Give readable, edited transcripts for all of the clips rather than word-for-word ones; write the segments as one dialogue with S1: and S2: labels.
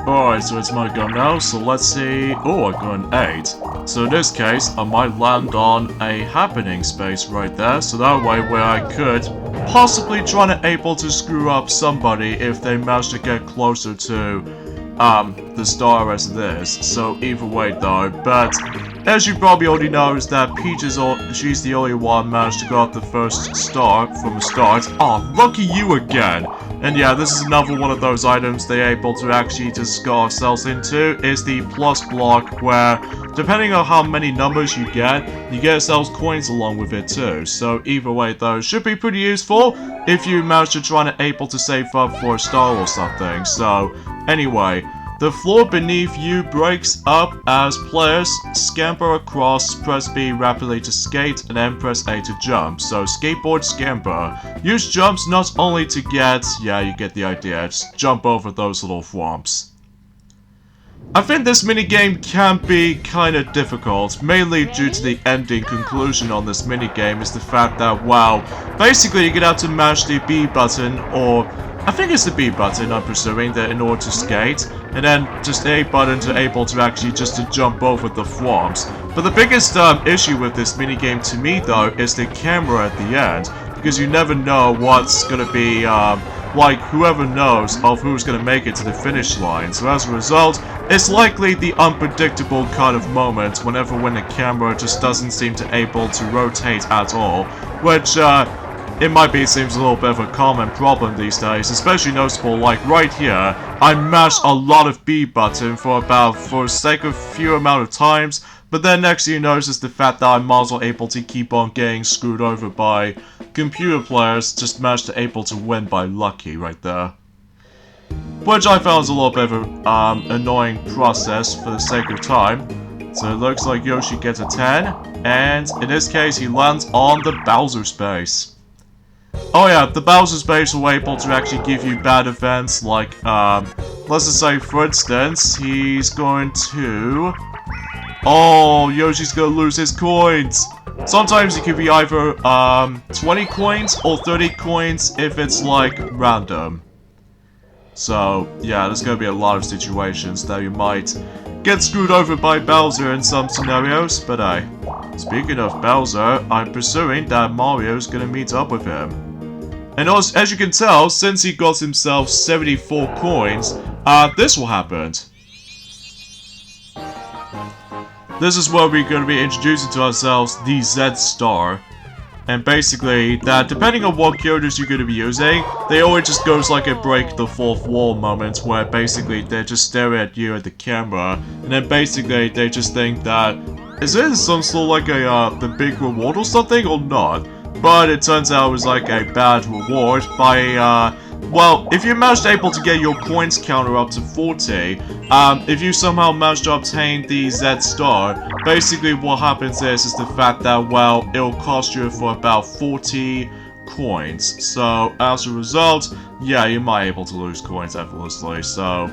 S1: Alright, so it's my go now, so let's see. Oh, I got an 8. So in this case, I might land on a happening space right there, so that way where I could possibly try to able to screw up somebody if they manage to get closer to the star as it is. So either way though, but as you probably already know is that Peach is she's the only one managed to got the first star from the start. Oh, lucky you again! And yeah, this is another one of those items they're able to actually just go ourselves into, is the plus block, where depending on how many numbers you get yourselves coins along with it too. So either way though, should be pretty useful if you manage to try and able to save up for a star or something. So anyway, the floor beneath you breaks up as players scamper across, press B rapidly to skate, and then press A to jump. So skateboard scamper. Use jumps not only to get, yeah, you get the idea, just jump over those little thwomps. I think this minigame can be kinda difficult, mainly due to the ending conclusion on this minigame is the fact that, wow, basically you're gonna have to mash the B button, or I think it's the B button, I'm presuming, that in order to skate, and then just A button to able to actually just to jump over the thwomps. But the biggest issue with this minigame to me though is the camera at the end, because you never know what's gonna be, like whoever knows of who's gonna make it to the finish line. So as a result, it's likely the unpredictable kind of moment whenever when the camera just doesn't seem to able to rotate at all, which it might be seems a little bit of a common problem these days, especially noticeable like right here. I mashed a lot of B button for the sake of few amount of times, but then next thing you notice is the fact that I'm also able to keep on getting screwed over by computer players, just managed to able to win by lucky right there. Which I found was a little bit of an annoying process for the sake of time. So it looks like Yoshi gets a 10, and in this case he lands on the Bowser space. Oh yeah, the Bowser space will be able to actually give you bad events like, let's just say for instance, he's going to... Oh, Yoshi's gonna lose his coins! Sometimes it could be either 20 coins or 30 coins if it's like random. So yeah, there's gonna be a lot of situations that you might get screwed over by Bowser in some scenarios, but hey, speaking of Bowser, I'm presuming that Mario's gonna meet up with him. And also, as you can tell, since he got himself 74 coins, this will happen. This is where we're going to be introducing to ourselves the Z-Star. And basically, that depending on what characters you're going to be using, they always just goes like a break the fourth wall moment where basically they just stare at you at the camera, and then basically they just think that, is this some sort of like a, the big reward or something, or not? But it turns out it was like a bad reward by, well, if you managed able to get your coins counter up to 40, if you somehow managed to obtain the Z-Star, basically what happens is the fact that, well, it'll cost you for about 40 coins. So, as a result, yeah, you might be able to lose coins effortlessly, so...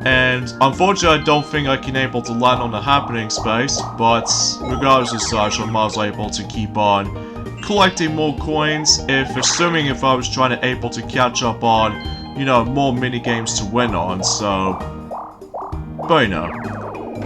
S1: And, unfortunately, I don't think I can able to land on the happening space, but regardless of such, I'm also able to keep on collecting more coins, assuming if I was trying to able to catch up on, you know, more minigames to win on, so... But you know.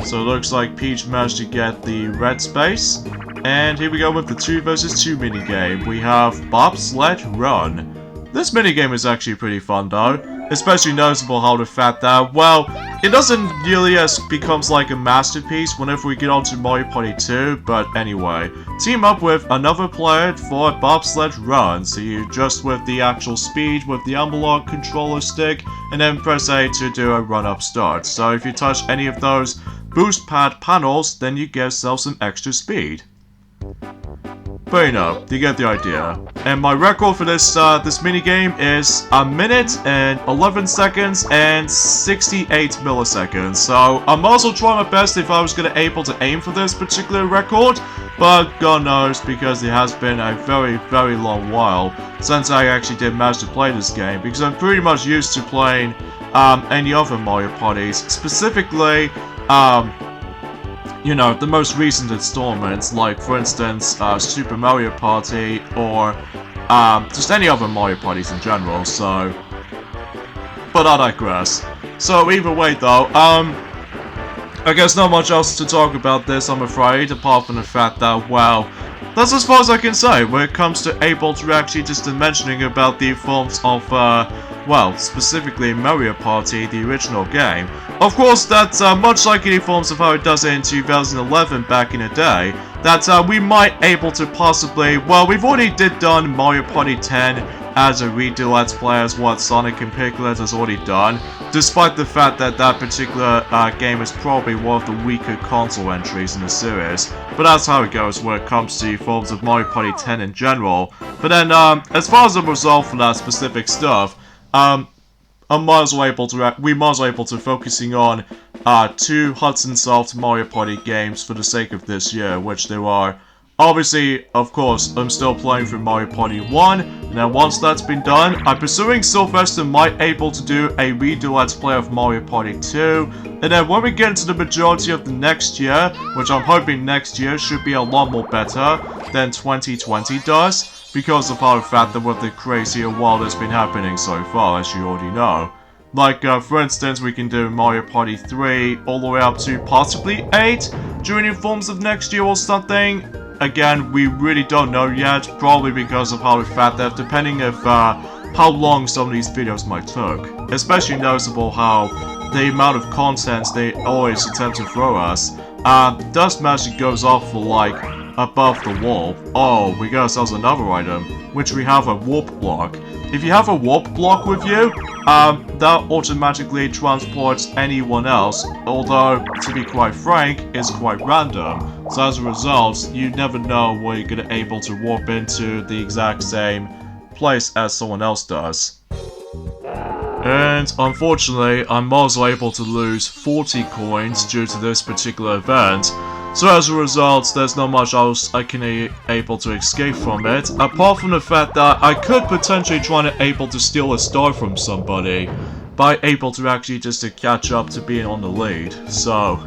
S1: So it looks like Peach managed to get the red space, and here we go with the 2 versus 2 minigame. We have Bobsled Run. This minigame is actually pretty fun though, especially noticeable how the fact that, well, it doesn't really becomes like a masterpiece whenever we get onto Mario Party 2, but anyway. Team up with another player for a Bobsled Run, so you just with the actual speed with the analog controller stick, and then press A to do a run-up start. So if you touch any of those boost pad panels, then you get yourself some extra speed. But you know, you get the idea. And my record for this this minigame is 1 minute and 11 seconds and 68 milliseconds. So I'm also trying my best if I was gonna able to aim for this particular record, but God knows, because it has been a very, very long while since I actually did manage to play this game, because I'm pretty much used to playing any other Mario parties, specifically you know, the most recent installments, like for instance, Super Mario Party, or just any other Mario parties in general, so... But I digress. So either way though, I guess not much else to talk about this, I'm afraid, apart from the fact that, well, that's as far as I can say when it comes to able to actually just mentioning about the forms of, well, specifically Mario Party, the original game. Of course, that's much like any forms of how it does it in 2011 back in the day, that we might able to possibly, well, we've already done Mario Party 10 as a redo Let's Play as what Sonic and Piglet has already done, despite the fact that that particular game is probably one of the weaker console entries in the series. But that's how it goes when it comes to forms of Mario Party 10 in general. But then, as far as the result for that specific stuff, we might as well able to focusing on 2 Hudson Soft Mario Party games for the sake of this year, which there are. Obviously, of course, I'm still playing through Mario Party 1, and then once that's been done, I'm pursuing Sylvester might able to do a redo Let's Play of Mario Party 2, and then when we get into the majority of the next year, which I'm hoping next year should be a lot more better than 2020 does, because of how the fact that with the crazier world that's been happening so far, as you already know. Like, for instance, we can do Mario Party 3 all the way up to possibly 8 during the forms of next year or something. Again, we really don't know yet, probably because of how the fact that depending if how long some of these videos might take. Especially noticeable how the amount of content they always attempt to throw us. Dust magic goes off for like above the wall. Oh, we got ourselves another item, which we have a warp block. If you have a warp block with you, that automatically transports anyone else, although, to be quite frank, it's quite random. So as a result, you never know where you're gonna able to warp into the exact same place as someone else does. And unfortunately, I'm also able to lose 40 coins due to this particular event. So as a result, there's not much else I can able to escape from it, apart from the fact that I could potentially try to able to steal a star from somebody, by able to actually just to catch up to being on the lead, so.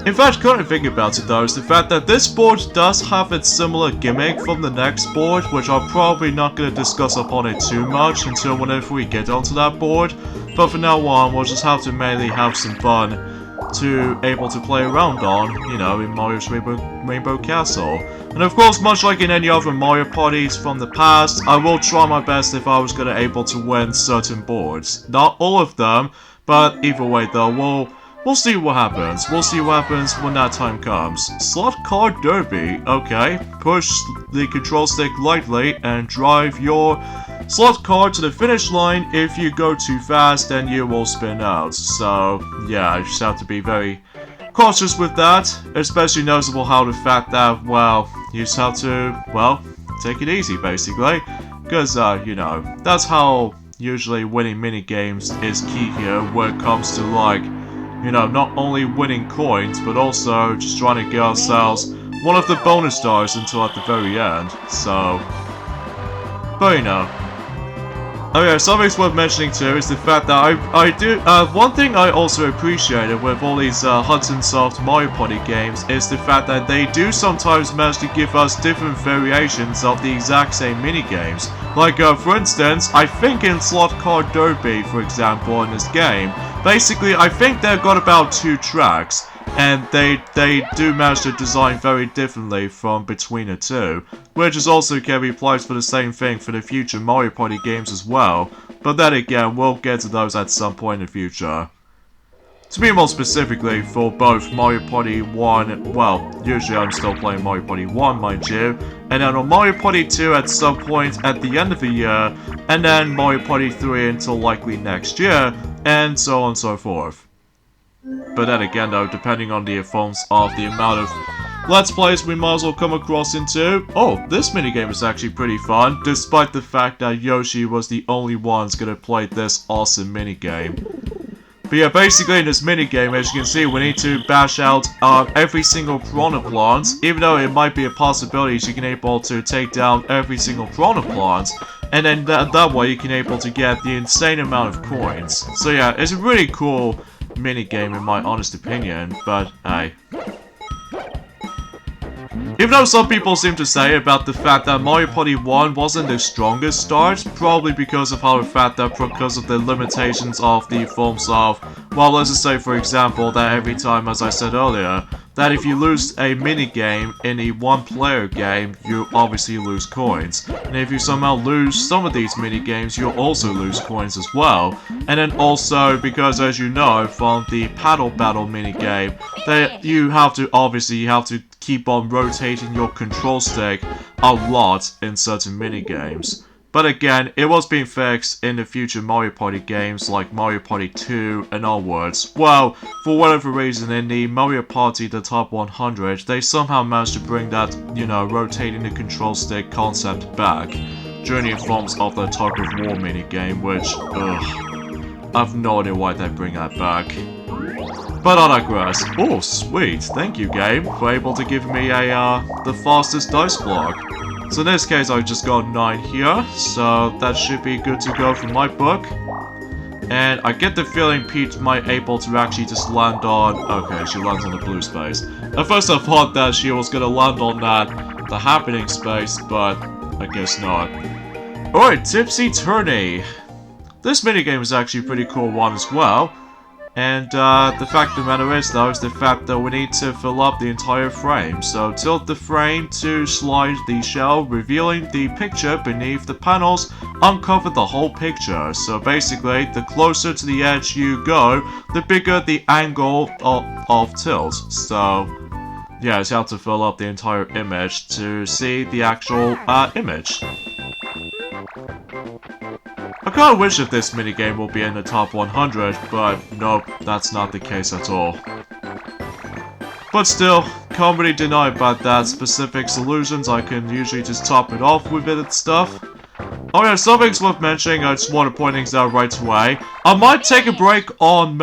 S1: In fact, kind of thinking about it though, is the fact that this board does have its similar gimmick from the next board, which I'm probably not going to discuss upon it too much until whenever we get onto that board, but for now on, we'll just have to mainly have some fun to able to play around on, you know, in Mario's Rainbow Castle. And of course, much like in any other Mario parties from the past, I will try my best if I was gonna able to win certain boards. Not all of them, but either way though, we'll see what happens. We'll see what happens when that time comes. Slot car derby. Okay, push the control stick lightly and drive your slot car to the finish line. If you go too fast, then you will spin out. So, yeah, you just have to be very cautious with that. Especially noticeable how the fact that, well, you just have to, well, take it easy, basically. Because, you know, that's how usually winning minigames is key here when it comes to, like, you know, not only winning coins, but also just trying to get ourselves one of the bonus stars until at the very end. So, but you know. Okay, something worth mentioning too is the fact that I do, one thing I also appreciated with all these Hudson Soft Mario Party games is the fact that they do sometimes manage to give us different variations of the exact same minigames. Like, for instance, I think in Slot Car Derby, for example, in this game, basically, I think they've got about 2 tracks, and they do manage to design very differently from between the two, which is also can be applied for the same thing for the future Mario Party games as well, but then again, we'll get to those at some point in the future. To be more specifically, for both Mario Party 1, well, usually I'm still playing Mario Party 1, mind you, and then on Mario Party 2 at some point at the end of the year, and then Mario Party 3 until likely next year, and so on and so forth. But then again though, depending on the forms of the amount of Let's Plays we might as well come across into. Oh, this minigame is actually pretty fun, despite the fact that Yoshi was the only ones gonna play this awesome minigame. But yeah, basically in this minigame, as you can see, we need to bash out every single Piranha Plant, even though it might be a possibility you can able to take down every single Piranha Plant, and then that way you can able to get the insane amount of coins. So yeah, it's a really cool minigame in my honest opinion, but hey. Even though some people seem to say about the fact that Mario Party 1 wasn't the strongest start, probably because of how the fact that because of the limitations of the forms of, well, let's just say for example that every time, as I said earlier, that if you lose a minigame in a one-player game, you obviously lose coins. And if you somehow lose some of these minigames, you'll also lose coins as well. And then also, because as you know from the paddle battle minigame, that you have to keep on rotating your control stick a lot in certain minigames. But again, it was being fixed in the future Mario Party games like Mario Party 2 and onwards. Well, for whatever reason in the Mario Party the Top 100, they somehow managed to bring that, rotating the control stick concept back during the forms of the Tug of War minigame, which, I've no idea why they bring that back. But I digress. Oh, sweet. Thank you, game, for able to give me the fastest dice block. So in this case, I just got 9 here, so that should be good to go for my book. And I get the feeling Peach might able to actually just land on... Okay, she lands on the blue space. At first I thought that she was gonna land on the happening space, but I guess not. Alright, Tipsy Tourney. This minigame is actually a pretty cool one as well. And the fact of the matter is, though, is the fact that we need to fill up the entire frame. So tilt the frame to slide the shell, revealing the picture beneath the panels, uncover the whole picture. So basically, the closer to the edge you go, the bigger the angle of tilt. So yeah, you have to fill up the entire image to see the actual image. I kinda wish that this minigame will be in the top 100, but nope, that's not the case at all. But still, can't really deny about that. Specific solutions, I can usually just top it off with it and stuff. Oh yeah, something's worth mentioning, I just want to point things out right away. I might take a break on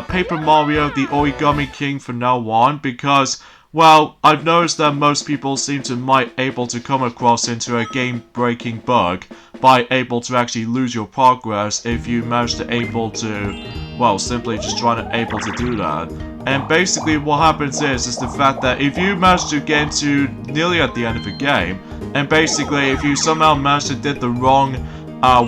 S1: Paper Mario the Origami King from now on, because... well, I've noticed that most people seem to might able to come across into a game-breaking bug by able to actually lose your progress if you manage to able to, well, simply just trying to able to do that. And basically what happens is the fact that if you manage to get into nearly at the end of a game, and basically if you somehow manage to did the wrong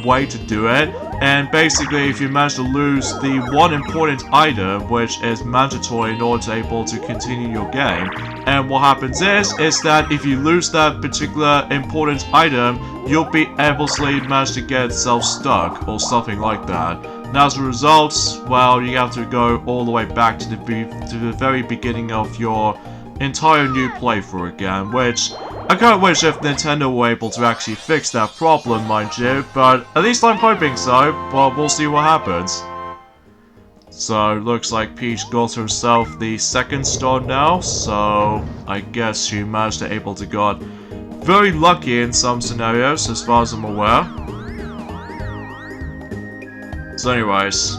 S1: way to do it, and basically if you manage to lose the one important item which is mandatory in order to able to continue your game, and what happens is that if you lose that particular important item, you'll be able to manage to get itself stuck or something like that. And as a result, well, you have to go all the way back to the very beginning of your entire new playthrough again, which I kinda wish if Nintendo were able to actually fix that problem, mind you, but at least I'm hoping so, but we'll see what happens. So, looks like Peach got herself the second star now, so I guess she managed to able to got very lucky in some scenarios, as far as I'm aware. So anyways,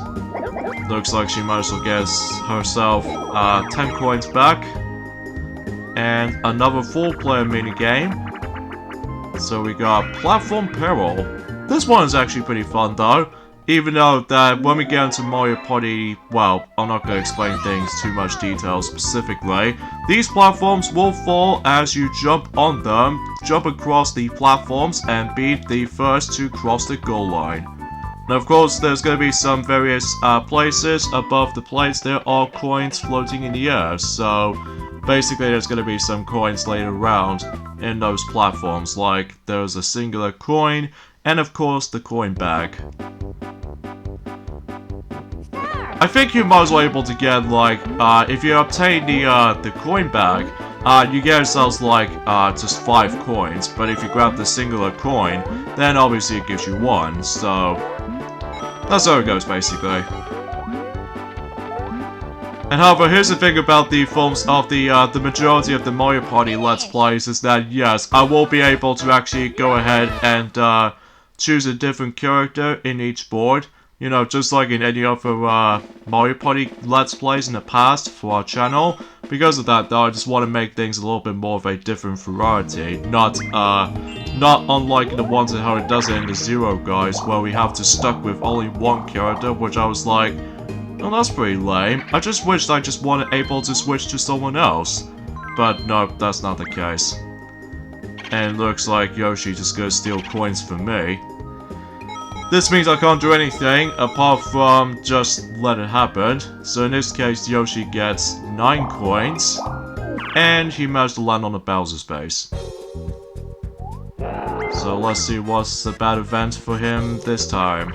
S1: looks like she managed to get herself 10 coins back. And another 4-player minigame. So we got Platform Peril. This one is actually pretty fun though. Even though that when we get into Mario Party, well, I'm not going to explain things too much detail specifically. These platforms will fall as you jump on them, jump across the platforms, and be the first to cross the goal line. Now of course there's going to be some various places above the plates there are coins floating in the air, so basically there's going to be some coins laid around in those platforms, like there's a singular coin, and of course the coin bag. I think you might as well able to get like, if you obtain the coin bag, you get yourselves like just 5 coins, but if you grab the singular coin, then obviously it gives you 1, so that's how it goes basically. And however, here's the thing about the forms of the majority of the Mario Party Let's Plays is that yes, I will be able to actually go ahead and choose a different character in each board. You know, just like in any other Mario Party Let's Plays in the past for our channel. Because of that though, I just want to make things a little bit more of a different variety. Not unlike the ones that how it does it in the Zero guys, where we have to stuck with only one character, which I was like, oh, that's pretty lame. I just wished I just wanted able to switch to someone else. But nope, that's not the case. And it looks like Yoshi just gonna steal coins from me. This means I can't do anything apart from just let it happen. So in this case, Yoshi gets 9 coins. And he managed to land on the Bowser's base. So let's see what's the bad event for him this time.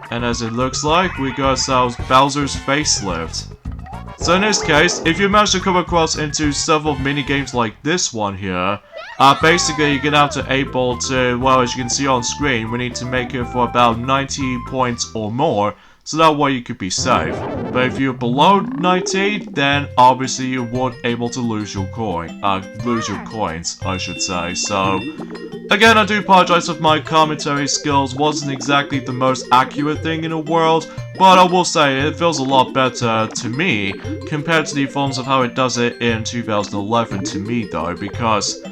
S1: And as it looks like, we got ourselves Bowser's Facelift. So in this case, if you manage to come across into several minigames like this one here, basically you're gonna have to able to, well, as you can see on screen, we need to make it for about 90 points or more, so that way you could be safe. But if you're below 90, then obviously you won't able to lose your coins, I should say. So again, I do apologize if my commentary skills wasn't exactly the most accurate thing in the world, but I will say it feels a lot better to me compared to the forms of how it does it in 2011 to me though, because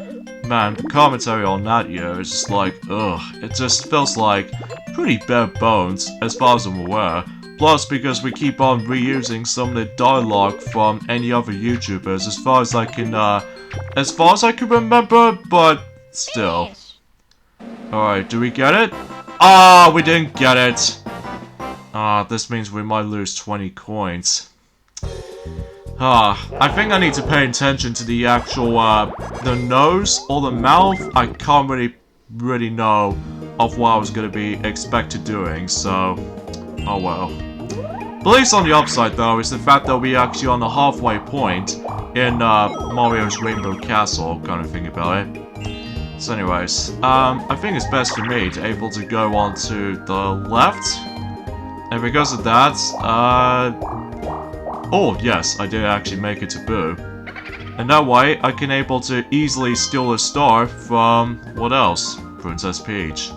S1: man, the commentary on that year is just like, ugh, it just feels like pretty bare bones as far as I'm aware. Plus, because we keep on reusing some of the dialogue from any other YouTubers as far as I can remember, but still. Alright, do we get it? Ah, we didn't get it! This means we might lose 20 coins. I think I need to pay attention to the actual, the nose or the mouth. I can't really know of what I was gonna be expected doing, so oh well. But at least on the upside though is the fact that we're actually on the halfway point in Mario's Rainbow Castle, kind of thing about it. So anyways, I think it's best for me to able to go on to the left. And because of that, oh yes, I did actually make it to Boo. And that way, I can able to easily steal a star from, what else? Princess Peach.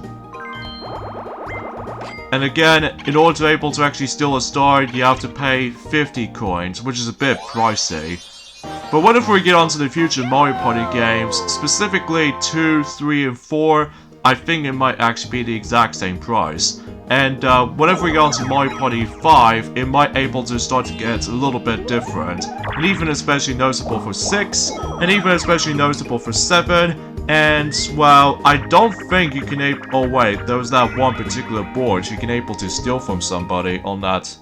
S1: And again, in order to able to actually steal a star, you have to pay 50 coins, which is a bit pricey. But what if we get onto the future Mario Party games, specifically 2, 3, and 4, I think it might actually be the exact same price. And whenever we go on to Mario Party 5, it might able to start to get a little bit different. And even especially noticeable for 6, and even especially noticeable for 7. And, well, I don't think you can oh wait, there was that one particular board you can able to steal from somebody on that,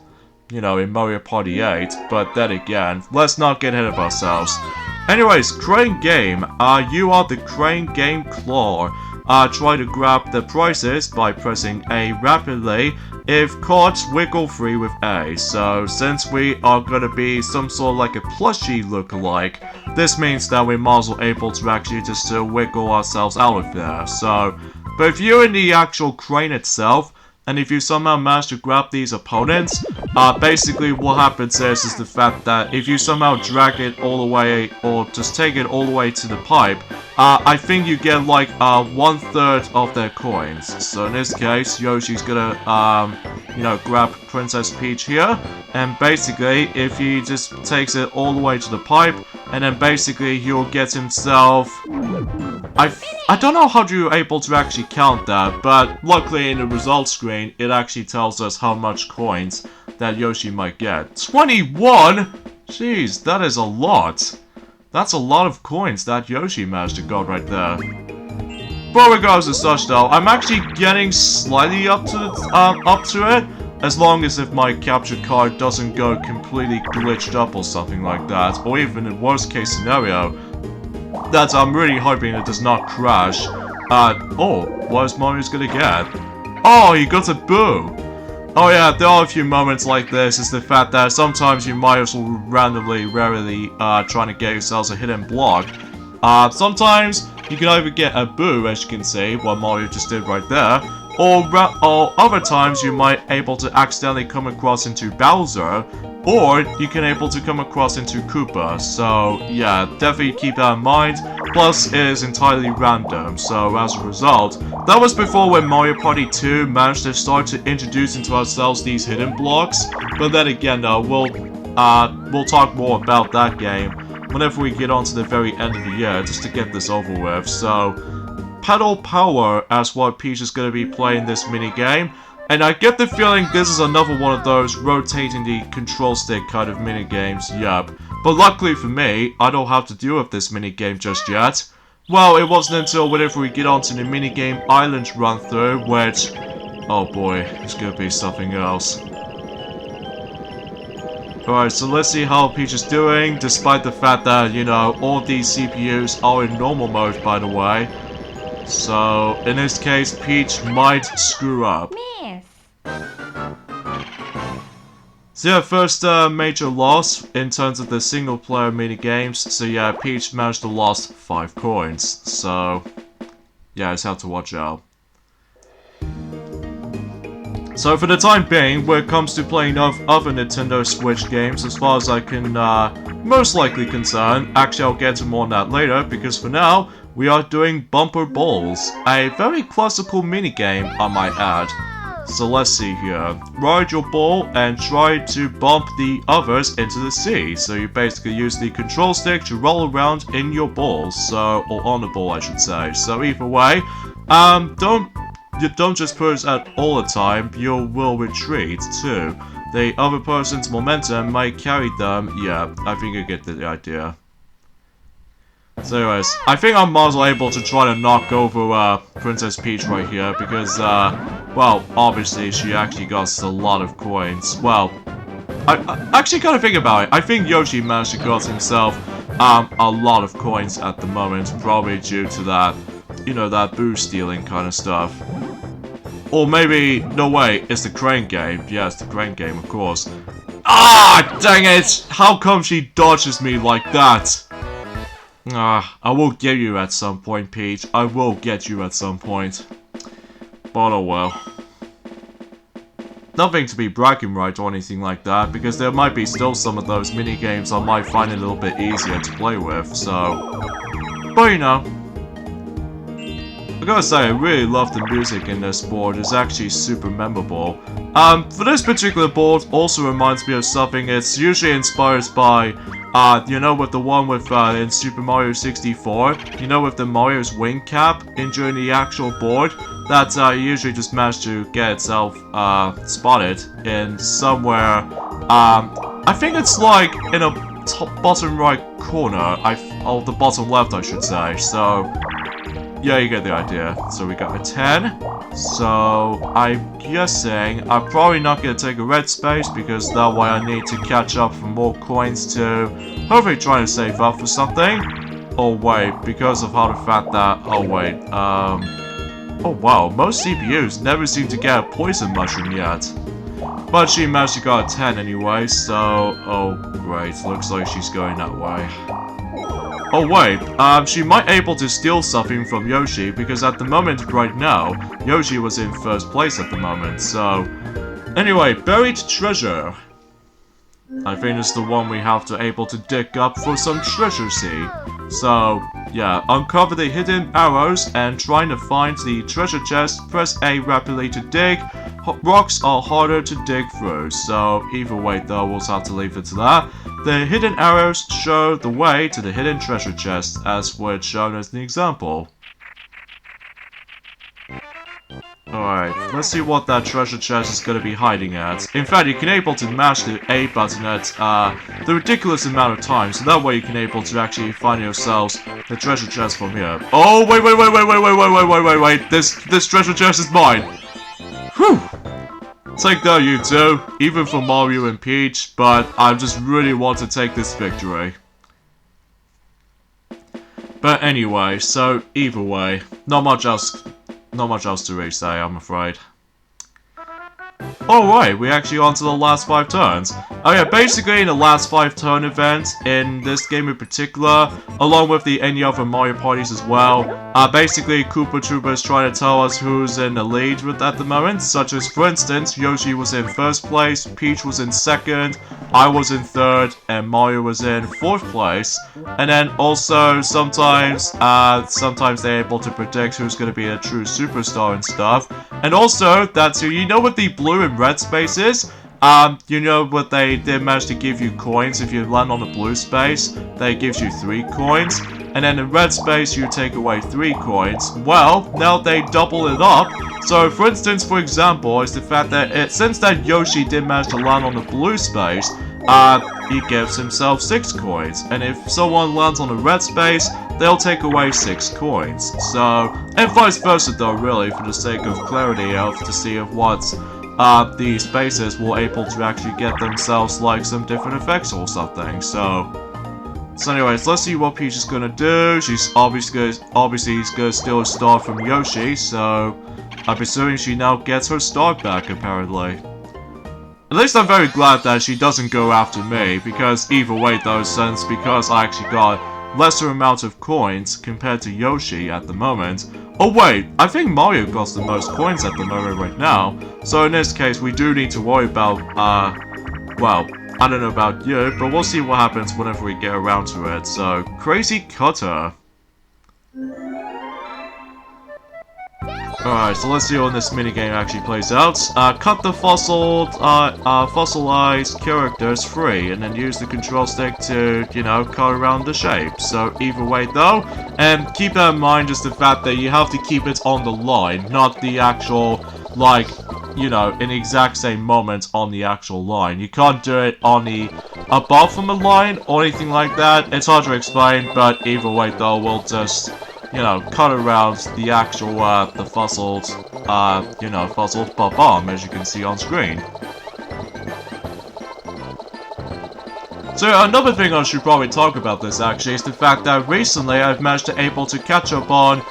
S1: you know, in Mario Party 8. But then again, let's not get ahead of ourselves. Anyways, Crane Game, you are the Crane Game Claw. Try to grab the prizes by pressing A rapidly. If caught, wiggle free with A. So since we are gonna be some sort of like a plushie look-alike, this means that we might as well able to actually just wiggle ourselves out of there. So, but if you're in the actual crane itself, and if you somehow manage to grab these opponents, basically what happens is the fact that if you somehow drag it all the way, or just take it all the way to the pipe, I think you get like 1/3 of their coins. So in this case, Yoshi's gonna, you know, grab Princess Peach here, and basically if he just takes it all the way to the pipe, and then basically he'll get himself, I don't know how you're able to actually count that, but luckily in the results screen, it actually tells us how much coins that Yoshi might get. 21?! Jeez, that is a lot. That's a lot of coins that Yoshi managed to get right there. But regardless of such though, I'm actually getting slightly up to it, as long as if my capture card doesn't go completely glitched up or something like that, or even in worst case scenario, that I'm really hoping it does not crash. Oh, what is Mario's gonna get? Oh, he got a Boo! Oh yeah, there are a few moments like this, is the fact that sometimes you might as well randomly, rarely, trying to get yourselves a hidden block. Sometimes you can either get a Boo, as you can see, what Mario just did right there, or other times you might able to accidentally come across into Bowser, or you can able to come across into Koopa. So yeah, definitely keep that in mind. Plus, it is entirely random, so as a result, that was before when Mario Party 2 managed to start to introduce into ourselves these hidden blocks. But then again, we'll talk more about that game whenever we get on to the very end of the year, just to get this over with. So, Pedal Power as what Peach is going to be playing this mini game. And I get the feeling this is another one of those rotating the control stick kind of mini games, yup. But luckily for me, I don't have to deal with this minigame just yet. Well, it wasn't until whenever we get onto the minigame island run through, which... oh boy, it's gonna be something else. Alright, so let's see how Peach is doing, despite the fact that, you know, all these CPUs are in normal mode, by the way. So, in this case, Peach might screw up.
S2: Miss.
S1: So yeah, first major loss in terms of the single player minigames. So yeah, Peach managed to lose 5 coins. So, yeah, just have to watch out. So for the time being, when it comes to playing other Nintendo Switch games, as far as I can most likely concern, actually I'll get to more on that later, because for now, we are doing Bumper Bowls, a very classical minigame, I might add. So let's see here. Ride your ball and try to bump the others into the sea. So you basically use the control stick to roll around in your ball, so, or on the ball I should say. So either way, don't just push at all the time, you will retreat too. The other person's momentum might carry them. Yeah, I think you get the idea. So anyways, I think I'm also able to try to knock over Princess Peach right here because, well, obviously she actually got a lot of coins. Well, I actually kind of think about it. I think Yoshi managed to get himself a lot of coins at the moment, probably due to that, you know, that boost stealing kind of stuff. Or maybe, no way, it's the crane game. Yeah, it's the crane game, of course. Ah, dang it! How come she dodges me like that? Ah, I will get you at some point, Peach. I will get you at some point. But oh well. Nothing to be bragging right or anything like that, because there might be still some of those minigames I might find a little bit easier to play with, so... But you know. I gotta say, I really love the music in this board. It's actually super memorable. For this particular board, also reminds me of something. It's usually inspired by, you know, with the one with, in Super Mario 64, you know, with the Mario's wing cap during the actual board, that, usually just managed to get itself, spotted in somewhere, I think it's like in a bottom right corner, or the bottom left, I should say, so... yeah, you get the idea. So we got a 10. So I'm guessing I'm probably not going to take a red space because that way I need to catch up for more coins to hopefully try to save up for something. Oh wait, because of how the fact that... oh wait, oh wow, most CPUs never seem to get a poison mushroom yet. But she managed to get a 10 anyway, so... oh great, looks like she's going that way. Oh wait, she might be able to steal something from Yoshi, because at the moment right now, Yoshi was in first place at the moment, so... anyway, buried treasure. I think it's the one we have to able to dig up for some treasure, see? So, yeah, uncover the hidden arrows and trying to find the treasure chest, press A rapidly to dig. Rocks are harder to dig through, so either way though, we'll have to leave it to that. The hidden arrows show the way to the hidden treasure chest, as was shown as the example. Alright, let's see what that treasure chest is going to be hiding at. In fact, you can able to mash the A button at the ridiculous amount of time, so that way you can able to actually find yourselves the treasure chest from here. Oh, wait, this treasure chest is mine! Whew! Take that, you two, even for Mario and Peach, but I just really want to take this victory. But anyway, so either way, not much else to really say, I'm afraid. Alright, we're actually on to the last 5 turns. Oh yeah, basically in the last 5 turn event, in this game in particular, along with the any other Mario parties as well, basically Koopa Troopa is trying to tell us who's in the lead at the moment, such as, for instance, Yoshi was in first place, Peach was in second, I was in third, and Mario was in fourth place. And then also, sometimes they're able to predict who's going to be a true superstar and stuff. And also, that's who, you know what the blue and red space is? You know what they manage to give you coins if you land on the blue space? They gives you 3 coins. And then in red space, you take away 3 coins. Well, now they double it up. So, for instance, for example, is the fact that since that Yoshi did manage to land on the blue space, he gives himself 6 coins. And if someone lands on a red space, they'll take away 6 coins. So, and vice versa though, really, for the sake of clarity to see if what the spaces will able to actually get themselves like some different effects or something. So anyways, let's see what Peach is gonna do. She's obviously gonna steal a star from Yoshi, so I'm presuming she now gets her star back, apparently. At least I'm very glad that she doesn't go after me, because either way though, since because I actually got lesser amount of coins compared to Yoshi at the moment. Oh wait, I think Mario got the most coins at the moment right now, so in this case we do need to worry about, well, I don't know about you, but we'll see what happens whenever we get around to it. So, Crazy Cutter. Alright, so let's see how this minigame actually plays out. Cut the fossilized characters free, and then use the control stick to, you know, cut around the shape. So either way though, and keep that in mind, just the fact that you have to keep it on the line, not the actual, like, you know, in the exact same moment on the actual line. You can't do it on the above from the line or anything like that. It's hard to explain, but either way though, we'll just, you know, cut around the actual, the fossiled, you know, fossiled bomb, as you can see on screen. So another thing I should probably talk about this actually is the fact that recently I've managed to able to catch up on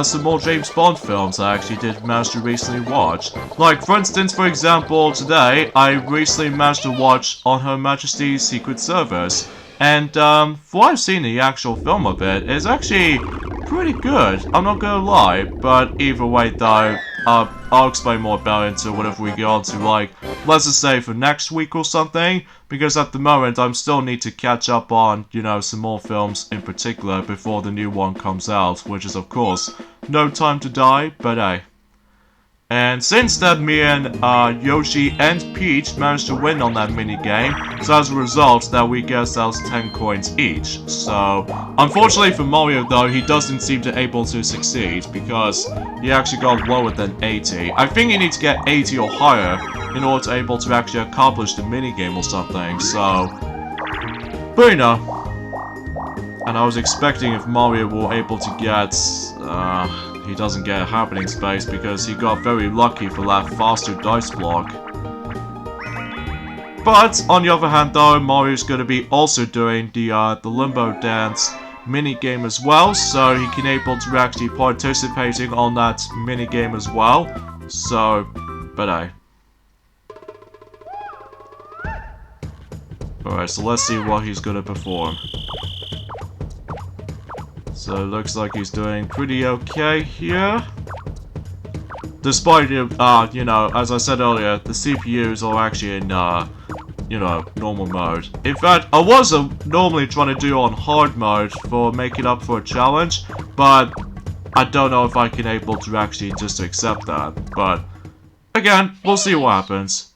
S1: some more James Bond films I actually did manage to recently watch. Like, for instance, for example, today I recently managed to watch On Her Majesty's Secret Service. And from what I've seen the actual film of it, it's actually pretty good, I'm not gonna lie, but either way though, I'll explain more about it until whenever we get on to, like, let's just say for next week or something, because at the moment I still need to catch up on, you know, some more films in particular before the new one comes out, which is of course No Time to Die, but hey. And since that me and Yoshi and Peach managed to win on that minigame, so as a result that we get ourselves 10 coins each. So, unfortunately for Mario though, he doesn't seem to able to succeed because he actually got lower than 80. I think you need to get 80 or higher in order to able to actually accomplish the minigame or something, so... But you know. And I was expecting if Mario were able to get... he doesn't get a happening space because he got very lucky for that faster dice block. But on the other hand though, Mario's going to be also doing the Limbo Dance minigame as well, so he can able to actually participating on that minigame as well. So, but hey. Alright, so let's see what he's going to perform. So it looks like he's doing pretty okay here. Despite, you know, as I said earlier, the CPUs are actually in, you know, normal mode. In fact, I was normally trying to do on hard mode for making up for a challenge, but I don't know if I can able to actually just accept that. But, again, we'll see what happens.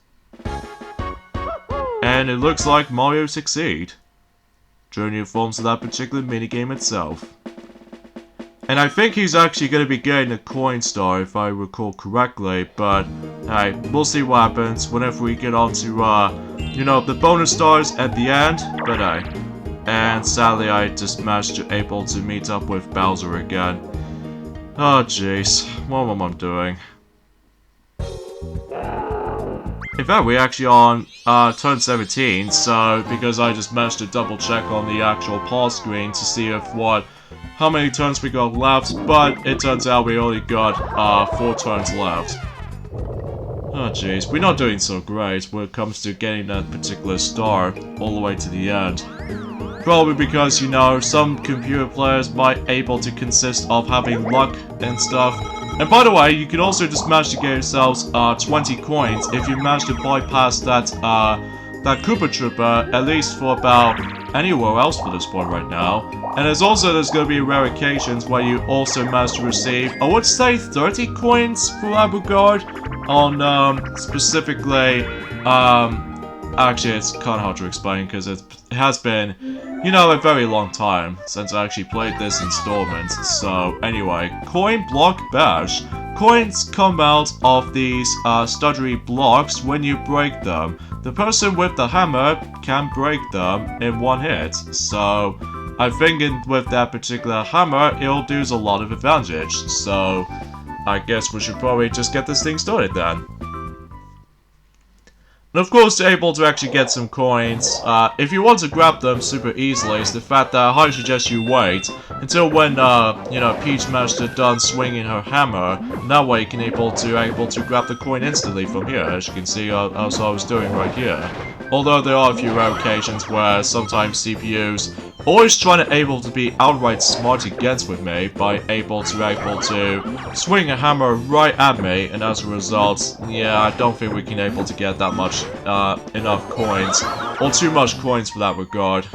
S1: And it looks like Mario succeed during the forms of that particular minigame itself. And I think he's actually going to be getting a coin star if I recall correctly, but hey, we'll see what happens whenever we get on to, you know, the bonus stars at the end, but hey. And sadly I just managed to able to meet up with Bowser again. Oh jeez, what am I doing? In fact, we're actually on turn 17, so because I just managed to double check on the actual pause screen to see if how many turns we got left, but it turns out we only got 4 turns left. Oh jeez, we're not doing so great when it comes to getting that particular star all the way to the end. Probably because, you know, some computer players might able to consist of having luck and stuff. And by the way, you can also just manage to get yourselves 20 coins if you manage to bypass that Koopa Trooper, at least for about anywhere else for this point right now. And there's going to be rare occasions where you also manage to receive, I would say 30 coins for that regard, on specifically actually, it's kind of hard to explain because it has been, you know, a very long time since I actually played this installment. So, anyway, Coin Block Bash. Coins come out of these stuttery blocks when you break them. The person with the hammer can break them in one hit. So, I think with that particular hammer, it'll do a lot of advantage. So, I guess we should probably just get this thing started then. And of course, to able to actually get some coins, if you want to grab them super easily, is the fact that I highly suggest you wait until when, you know, Peach managed to done swinging her hammer. And that way you can able to grab the coin instantly from here, as you can see, as I was doing right here. Although there are a few rare occasions where sometimes CPUs always trying to able to be outright smart against with me by able to swing a hammer right at me, and as a result, yeah, I don't think we can able to get that much enough coins, or too much coins for that regard.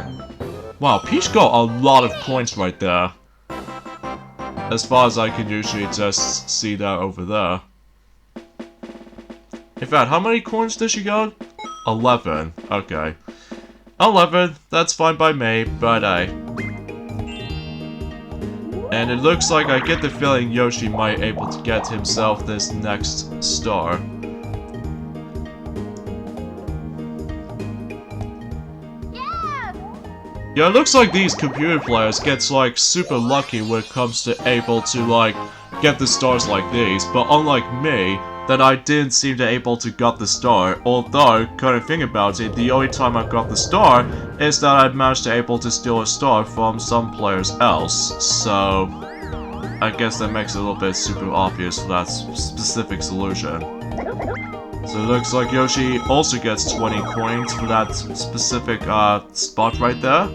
S1: Wow, Peach got a lot of coins right there. As far as I can usually just see that over there. In fact, how many coins did she got? 11. Okay. 11, that's fine by me, but and it looks like I get the feeling Yoshi might able to get himself this next star. Yeah, it looks like these computer players gets like super lucky when it comes to able to like get the stars like these, but unlike me, that I didn't seem to able to got the star, although, kind of think about it, the only time I got the star is that I managed to able to steal a star from some players else, so I guess that makes it a little bit super obvious for that specific solution. So it looks like Yoshi also gets 20 coins for that specific spot right there.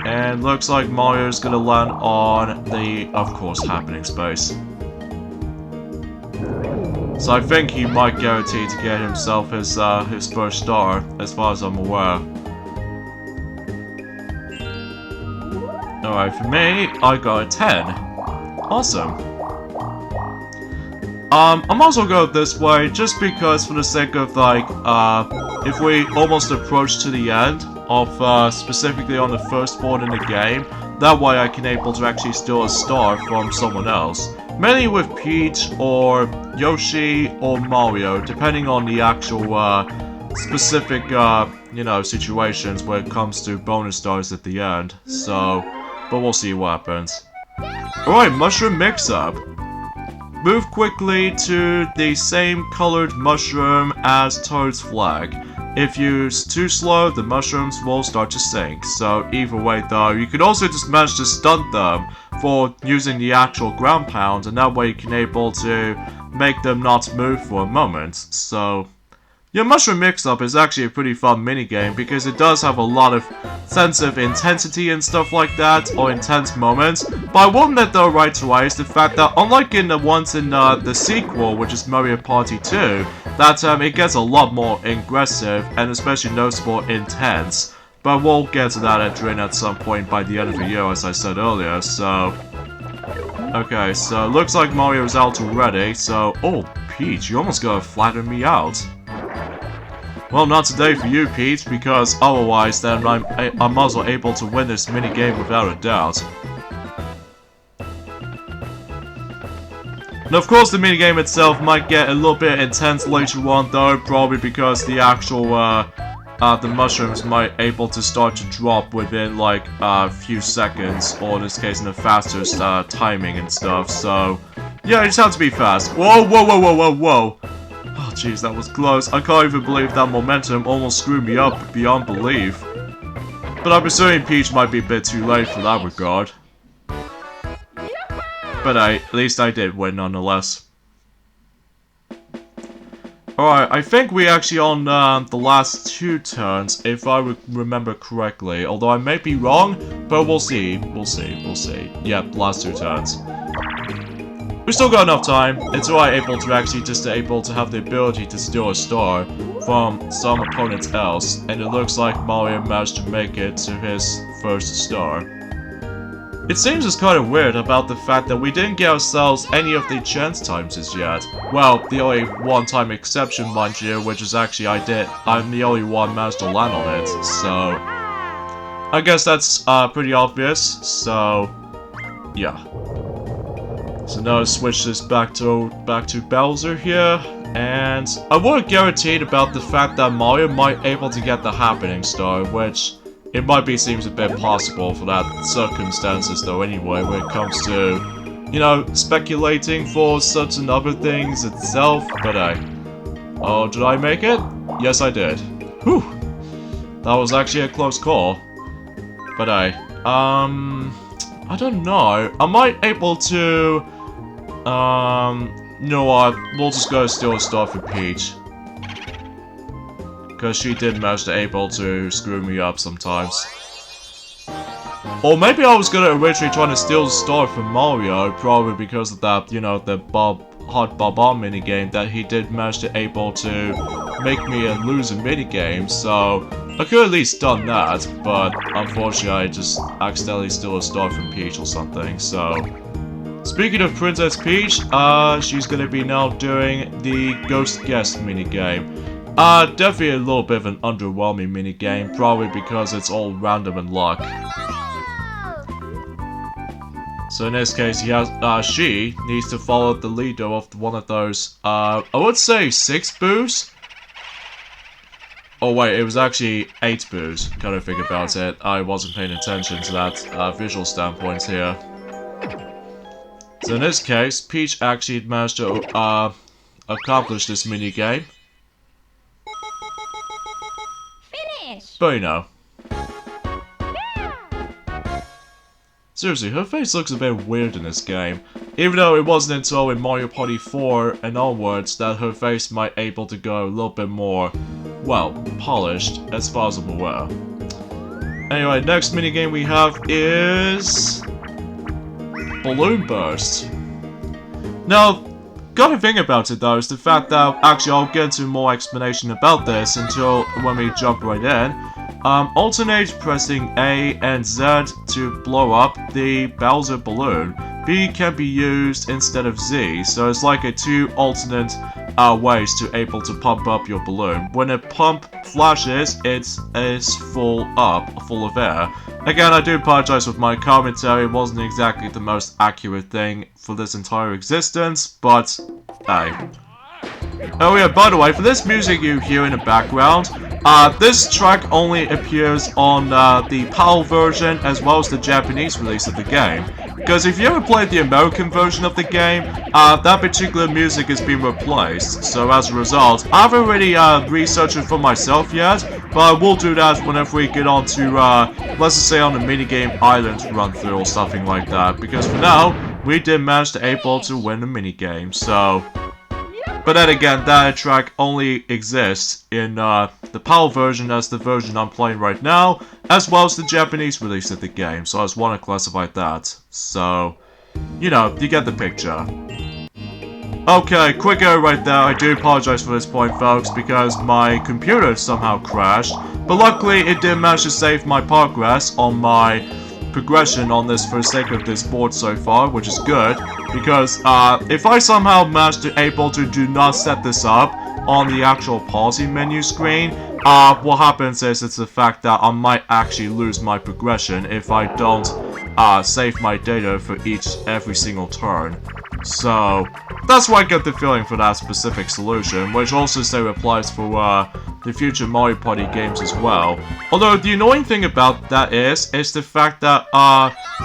S1: And looks like Mario's gonna land on the, of course, happening space. So I think he might guarantee to get himself his first star, as far as I'm aware. Alright, for me, I got a 10. Awesome. I'm also going this way, just because for the sake of, like, if we almost approach to the end of, specifically on the first board in the game, that way I can able to actually steal a star from someone else. Mainly with Peach, or Yoshi, or Mario, depending on the actual, specific, you know, situations when it comes to bonus stars at the end. So, but we'll see what happens. Alright, Mushroom Mix-Up. Move quickly to the same colored mushroom as Toad's flag. If you're too slow, the mushrooms will start to sink. So either way though, you could also just manage to stunt them for using the actual ground pound, and that way you can able to make them not move for a moment. So your Mushroom Mix-Up is actually a pretty fun minigame because it does have a lot of sense of intensity and stuff like that, or intense moments. But I will admit though right away is the fact that unlike in the ones in the sequel, which is Mario Party 2, that it gets a lot more aggressive and especially noticeable intense. But we'll get to that at some point by the end of the year, as I said earlier, so... Okay, so looks like Mario's out already, so... Oh, Peach, you almost gotta flatten me out. Well, not today for you, Peach, because otherwise then I'm also able to win this minigame without a doubt. And of course the minigame itself might get a little bit intense later on though, probably because the actual, the mushrooms might able to start to drop within like a few seconds, or in this case in the fastest timing and stuff, so... Yeah, you just have to be fast. Whoa, whoa, whoa, whoa, whoa, whoa! Oh jeez, that was close. I can't even believe that momentum almost screwed me up beyond belief. But I'm assuming Peach might be a bit too late for that regard. But at least I did win nonetheless. Alright, I think we actually on the last 2 turns, if I remember correctly. Although I may be wrong, but we'll see. We'll see. We'll see. Yep, last 2 turns. We still got enough time. It's alright able to actually just able to have the ability to steal a star from some opponent else. And it looks like Mario managed to make it to his first star. It seems it's kind of weird about the fact that we didn't get ourselves any of the chance times as yet. Well, the only one-time exception, mind you, which is actually I'm the only one managed to land on it, so... I guess that's pretty obvious, so... yeah. So now I switch this back to Bowser here, and I wasn't guaranteed about the fact that Mario might able to get the Happening Star, which... it might be seems a bit possible for that circumstances though anyway when it comes to, you know, speculating for certain other things itself, but oh, did I make it? Yes, I did. Whew! That was actually a close call. But I don't know. I might able to, you know what, we'll just go steal a star for Peach. Because she did manage to able to screw me up sometimes. Or maybe I was gonna originally try to steal the star from Mario, probably because of that, you know, the Hot Bob-omb minigame that he did manage to able to make me lose a minigame, so I could at least done that, but unfortunately I just accidentally stole a star from Peach or something, so... Speaking of Princess Peach, she's gonna be now doing the Ghost Guest minigame. Definitely a little bit of an underwhelming minigame, probably because it's all random and luck. So in this case, she needs to follow the leader of one of those, I would say 6 boos? Oh wait, it was actually 8 boos, kind of think about it. I wasn't paying attention to that visual standpoint here. So in this case, Peach actually managed to accomplish this minigame. But you know. Seriously, her face looks a bit weird in this game. Even though it wasn't until in Mario Party 4 and onwards that her face might able to go a little bit more, well, polished, as far as I'm aware. Anyway, next minigame we have is... Balloon Burst. Now, got a thing about it though is the fact that, actually I'll get into more explanation about this until when we jump right in. Alternate pressing A and Z to blow up the Bowser balloon. B can be used instead of Z, so it's like a 2 alternate ways to able to pump up your balloon. When a pump flashes, it is full of air. Again, I do apologize with my commentary, it wasn't exactly the most accurate thing for this entire existence, but hey. Oh yeah, by the way, for this music you hear in the background, this track only appears on the PAL version as well as the Japanese release of the game. Because if you ever played the American version of the game, that particular music has been replaced. So as a result, I haven't really researched it for myself yet, but I will do that whenever we get on to, let's just say on the minigame island run through or something like that. Because for now, we did manage to able to win the minigame, so... But then again, that track only exists in the PAL version as the version I'm playing right now, as well as the Japanese release of the game, so I just want to classify that. So, you know, you get the picture. Okay, quick error right there, I do apologize for this point folks, because my computer somehow crashed, but luckily it did manage to save my progress on my progression on this for the sake of this board so far, which is good, because if I somehow manage to able to do not set this up on the actual policy menu screen, what happens is it's the fact that I might actually lose my progression if I don't save my data for every single turn. So that's why I get the feeling for that specific solution, which also say applies for the future Mario Party games as well. Although the annoying thing about that is the fact that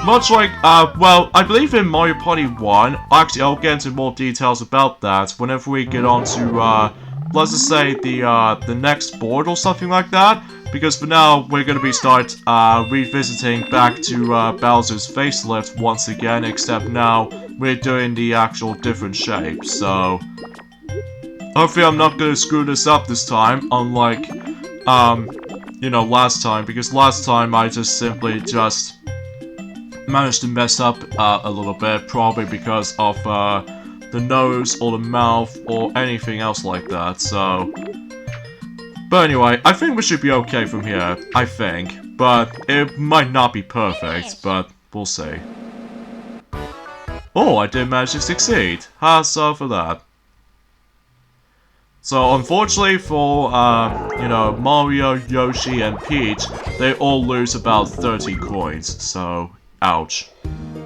S1: much like well, I believe in Mario Party 1, actually I'll get into more details about that whenever we get on to let's just say the next board or something like that. Because for now, we're going to be revisiting back to Bowser's facelift once again, except now we're doing the actual different shape, so... Hopefully I'm not going to screw this up this time, unlike, you know, last time, because last time I just simply managed to mess up a little bit, probably because of the nose or the mouth or anything else like that, so... But anyway, I think we should be okay from here, I think. But it might not be perfect, but We'll see. Oh, I did manage to succeed. Hats off for that. So unfortunately for, you know, Mario, Yoshi, and Peach, they all lose about 30 coins, so ouch.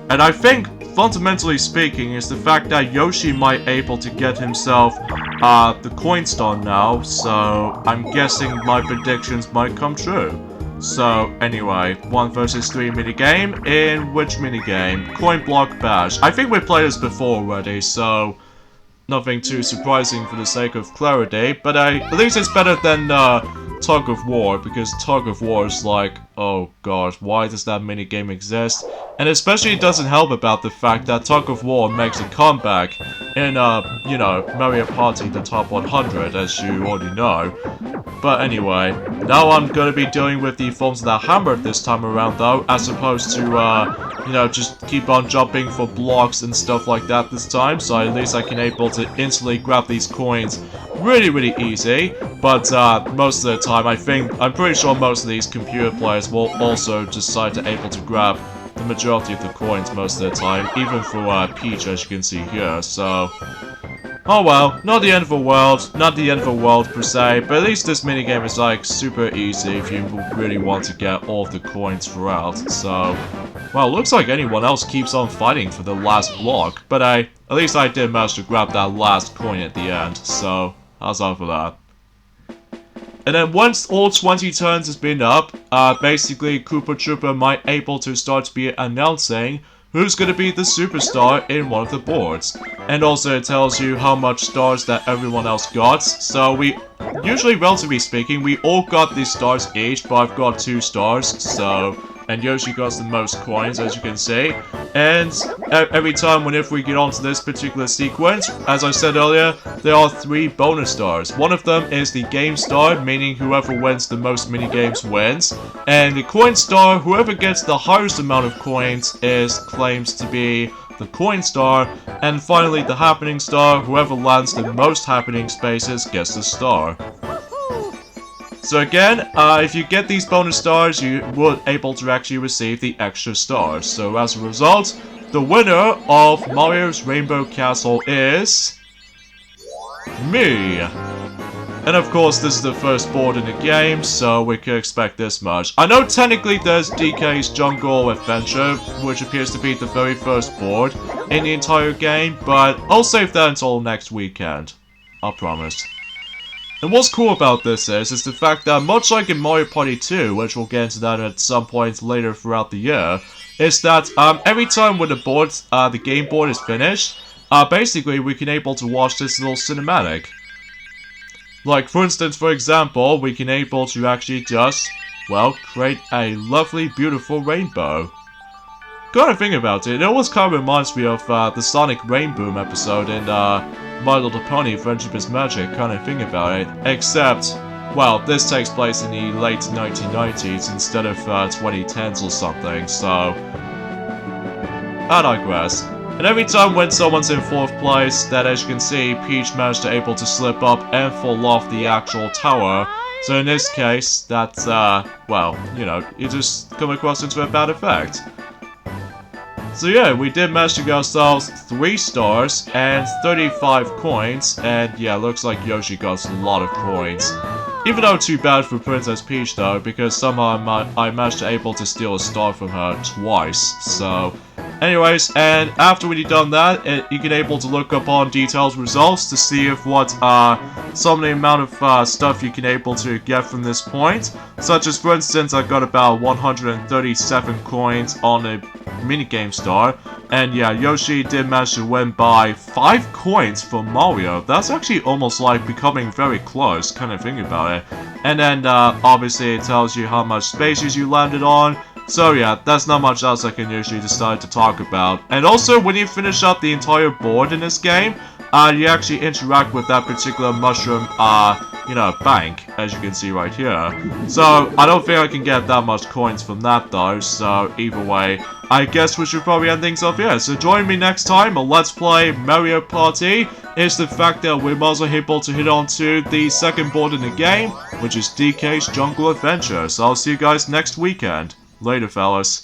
S1: And I think, fundamentally speaking, is the fact that Yoshi might able to get himself, the coin star now, so I'm guessing my predictions might come true. So, anyway, 1 vs 3 minigame. In which minigame? Coin Block Bash. I think we played this before already, so nothing too surprising for the sake of clarity, but at least it's better than Tug of War, because Tug of War is like, oh god, why does that minigame exist? And especially it doesn't help about the fact that Tug of War makes a comeback in, you know, Mario Party the Top 100, as you already know. But anyway, now I'm gonna be dealing with the forms of the hammer this time around though, as opposed to, you know, just keep on jumping for blocks and stuff like that this time, so at least I can able to instantly grab these coins really easy. But most of the time, I'm pretty sure most of these computer players will also decide to able to grab the majority of the coins most of the time, even for Peach, as you can see here, so oh well, not the end of the world, not the end of the world per se, but at least this minigame is like super easy if you really want to get all of the coins throughout, so well, looks like anyone else keeps on fighting for the last block, but at least I did manage to grab that last coin at the end, so how's that for that? And then once all 20 turns has been up, basically Koopa Troopa might able to start to be announcing who's going to be the superstar in one of the boards. And also it tells you how much stars that everyone else got. So we, usually relatively speaking, we all got these stars each, but I've got 2 stars, so and Yoshi got the most coins, as you can see. And every time whenever we get onto this particular sequence, as I said earlier, there are 3 bonus stars. One of them is the game star, meaning whoever wins the most minigames wins. And the coin star, whoever gets the highest amount of coins claims to be the coin star. And finally the happening star, whoever lands the most happening spaces gets the star. So again, if you get these bonus stars, you will able to actually receive the extra stars. So as a result, the winner of Mario's Rainbow Castle is me. And of course, this is the first board in the game, so we can expect this much. I know technically there's DK's Jungle Adventure, which appears to be the very first board in the entire game, but I'll save that until next weekend. I promise. And what's cool about this is the fact that much like in Mario Party 2, which we'll get into that at some point later throughout the year, is that every time when the game board is finished, basically we can able to watch this little cinematic. Like for instance, for example, we can able to actually just, well, create a lovely, beautiful rainbow. Gotta think about it, it always kind of reminds me of the Sonic Rain Boom episode in My Little Pony Friendship is Magic, kind of think about it. Except, well, this takes place in the late 1990s instead of 2010s or something, so I digress. And every time when someone's in 4th place, that as you can see, Peach managed to able to slip up and fall off the actual tower. So in this case, that's, well, you know, you just come across into a bad effect. So yeah, we did manage to get ourselves 3 stars and 35 coins, and yeah, looks like Yoshi got a lot of coins. Even though too bad for Princess Peach though, because somehow I managed to able to steal a star from her twice, so anyways, and after we've done that, you can able to look up on detailed results to see if what some of the amount of stuff you can able to get from this point, such as for instance I got about 137 coins on a minigame star, and yeah, Yoshi did manage to win by 5 coins for Mario. That's actually almost like becoming very close, kind of thinking about it. And then obviously it tells you how much spaces you landed on. So yeah, that's not much else I can usually decide to talk about. And also, when you finish up the entire board in this game, you actually interact with that particular mushroom, you know, bank, as you can see right here. So, I don't think I can get that much coins from that though, so either way, I guess we should probably end things off here. So join me next time on Let's Play Mario Party. It's the fact that we're also able to hit on to the second board in the game, which is DK's Jungle Adventure. So I'll see you guys next weekend. Later, fellas.